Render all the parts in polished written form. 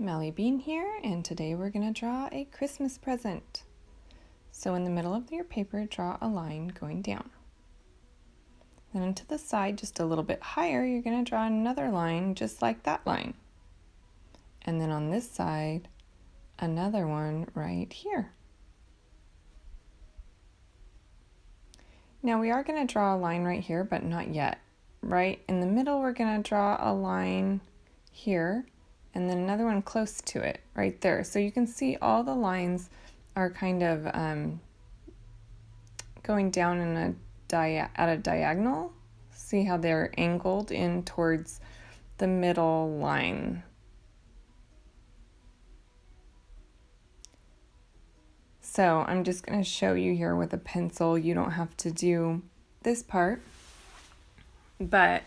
Mellie Beane here, and today we're going to draw a Christmas present. So in the middle of your paper, draw a line going down. Then into the side, just a little bit higher, you're going to draw another line just like that line. And then on this side, another one right here. Now we are going to draw a line right here, but not yet. Right in the middle, we're going to draw a line here, and then another one close to it, right there. So you can see all the lines are kind of going down in at a diagonal. See how they're angled in towards the middle line. So I'm just going to show you here with a pencil. You don't have to do this part, but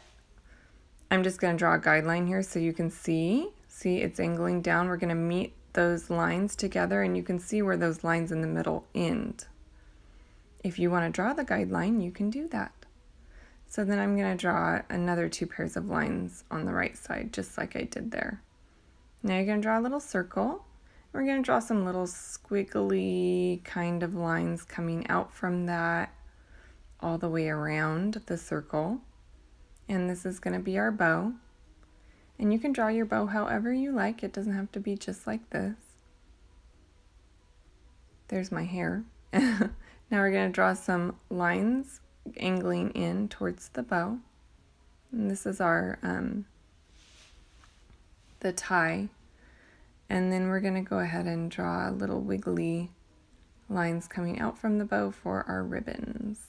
I'm just going to draw a guideline here so you can see it's angling down. We're going to meet those lines together, and you can see where those lines in the middle end. If you want to draw the guideline, you can do that. So then I'm going to draw another 2 pairs of lines on the right side, just like I did there. Now you're going to draw a little circle. We're going to draw some little squiggly kind of lines coming out from that all the way around the circle. And this is going to be our bow. And you can draw your bow however you like. It doesn't have to be just like this. There's my hair. Now we're going to draw some lines angling in towards the bow. And this is our the tie. And then we're going to go ahead and draw little wiggly lines coming out from the bow for our ribbons.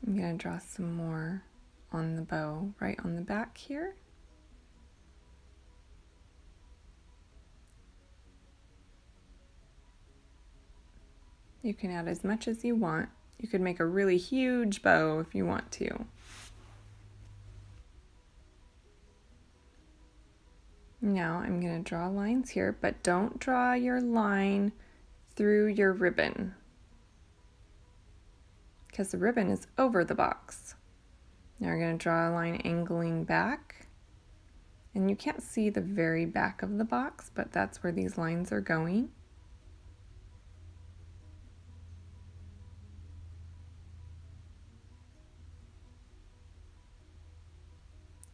I'm going to draw some more on the bow right on the back here. You can add as much as you want. You could make a really huge bow if you want to. Now I'm going to draw lines here, but don't draw your line through your ribbon, because the ribbon is over the box. Now we're going to draw a line angling back, and you can't see the very back of the box, but that's where these lines are going.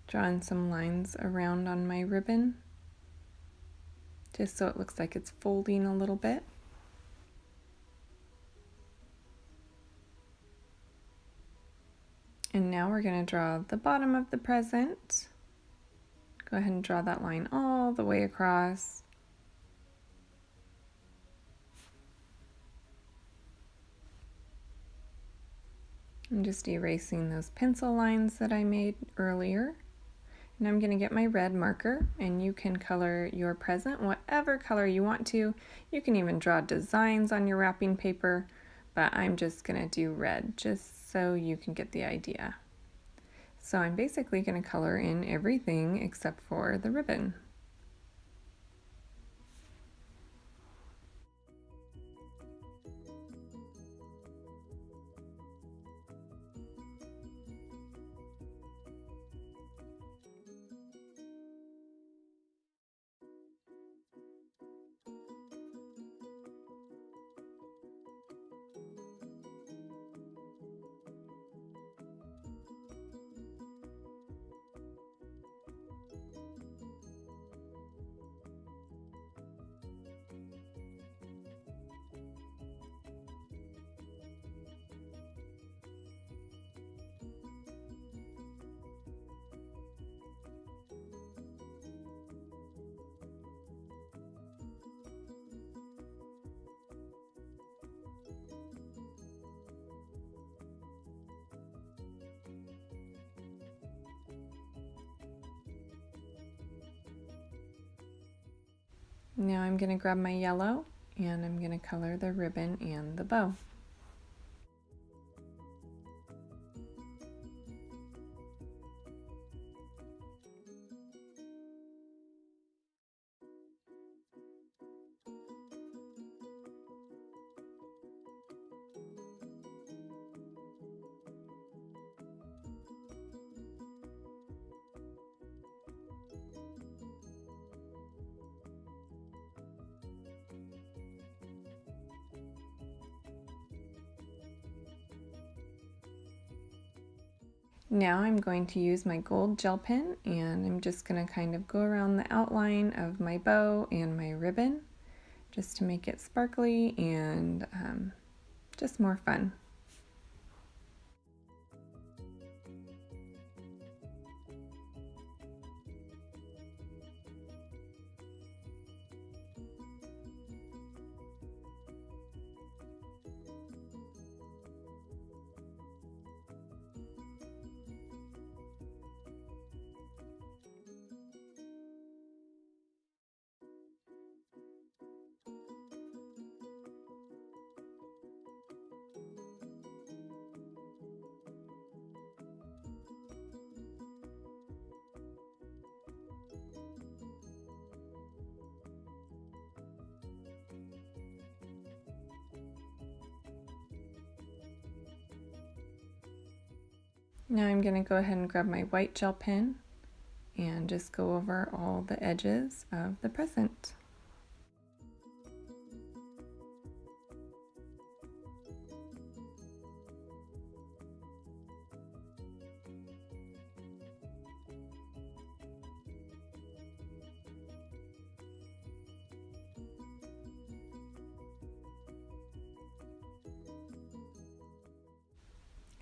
Drawing some lines around on my ribbon, just so it looks like it's folding a little bit. And now we're going to draw the bottom of the present. Go ahead and draw that line all the way across. I'm just erasing those pencil lines that I made earlier. And I'm going to get my red marker, and you can color your present whatever color you want to. You can even draw designs on your wrapping paper, but I'm just going to do red just so you can get the idea. So I'm basically going to color in everything except for the ribbon. Now I'm going to grab my yellow, and I'm going to color the ribbon and the bow. Now I'm going to use my gold gel pen, and I'm just going to kind of go around the outline of my bow and my ribbon just to make it sparkly and just more fun. Now I'm going to go ahead and grab my white gel pen and just go over all the edges of the present.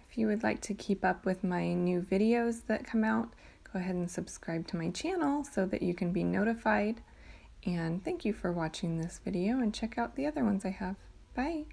If you would like to keep up with my new videos that come out, go ahead and subscribe to my channel so that you can be notified. And thank you for watching this video, and check out the other ones I have. Bye!